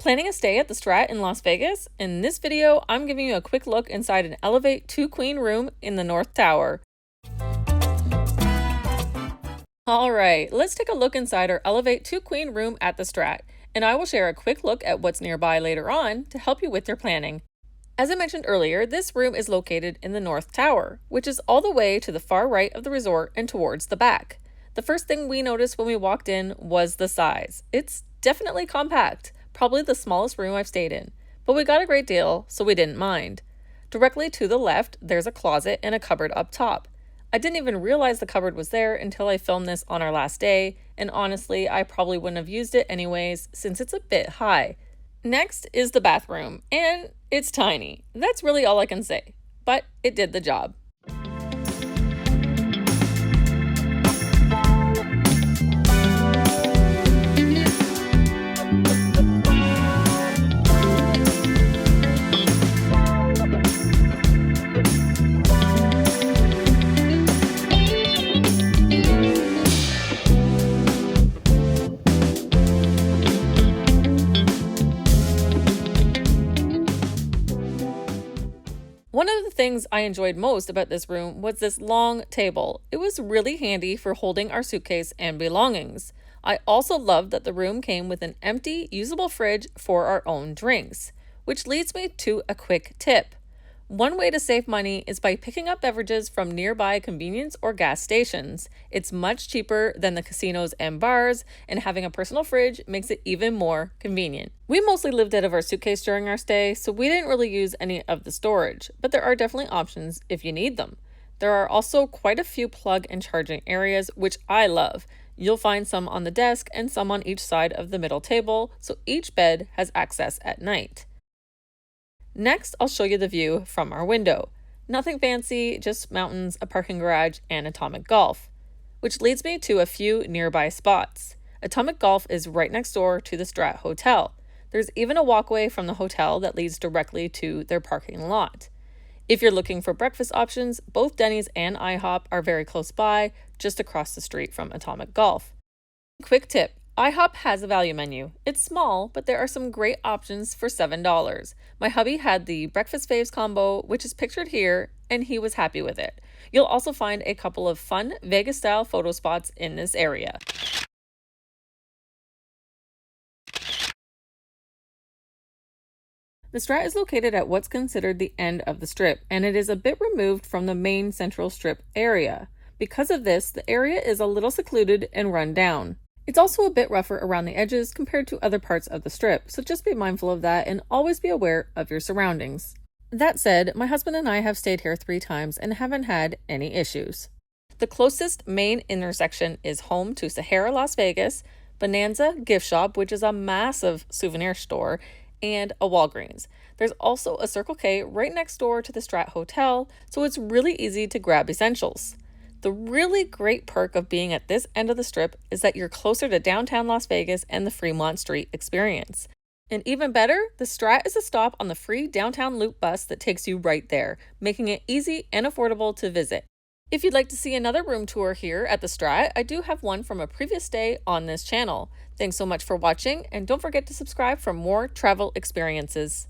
Planning a stay at the Strat in Las Vegas? In this video, I'm giving you a quick look inside an Elevate 2 Queen room in the North Tower. Alright, let's take a look inside our Elevate 2 Queen room at the Strat, and I will share a quick look at what's nearby later on to help you with your planning. As I mentioned earlier, this room is located in the North Tower, which is all the way to the far right of the resort and towards the back. The first thing we noticed when we walked in was the size. It's definitely compact, probably the smallest room I've stayed in, but we got a great deal, so we didn't mind. Directly to the left, there's a closet and a cupboard up top. I didn't even realize the cupboard was there until I filmed this on our last day, and honestly, I probably wouldn't have used it anyways since it's a bit high. Next is the bathroom, and it's tiny. That's really all I can say, but it did the job. One of the things I enjoyed most about this room was this long table. It was really handy for holding our suitcase and belongings. I also loved that the room came with an empty, usable fridge for our own drinks, which leads me to a quick tip. One way to save money is by picking up beverages from nearby convenience or gas stations. It's much cheaper than the casinos and bars, and having a personal fridge makes it even more convenient. We mostly lived out of our suitcase during our stay, so we didn't really use any of the storage, but there are definitely options if you need them. There are also quite a few plug and charging areas, which I love. You'll find some on the desk and some on each side of the middle table, so each bed has access at night. Next, I'll show you the view from our window. Nothing fancy, just mountains, a parking garage, and Atomic Golf. Which leads me to a few nearby spots. Atomic Golf is right next door to the Strat Hotel. There's even a walkway from the hotel that leads directly to their parking lot. If you're looking for breakfast options, both Denny's and IHOP are very close by, just across the street from Atomic Golf. Quick tip. IHOP has a value menu. It's small, but there are some great options for $7. My hubby had the Breakfast Faves combo, which is pictured here, and he was happy with it. You'll also find a couple of fun Vegas-style photo spots in this area. The Strat is located at what's considered the end of the strip, and it is a bit removed from the main central strip area. Because of this, the area is a little secluded and run down. It's also a bit rougher around the edges compared to other parts of the strip, so just be mindful of that and always be aware of your surroundings. That said, my husband and I have stayed here 3 times and haven't had any issues. The closest main intersection is home to Strat Las Vegas, Bonanza Gift Shop, which is a massive souvenir store, and a Walgreens. There's also a Circle K right next door to the Strat Hotel, so it's really easy to grab essentials. The really great perk of being at this end of the strip is that you're closer to downtown Las Vegas and the Fremont Street experience. And even better, the Strat is a stop on the free downtown loop bus that takes you right there, making it easy and affordable to visit. If you'd like to see another room tour here at the Strat, I do have one from a previous stay on this channel. Thanks so much for watching, and don't forget to subscribe for more travel experiences.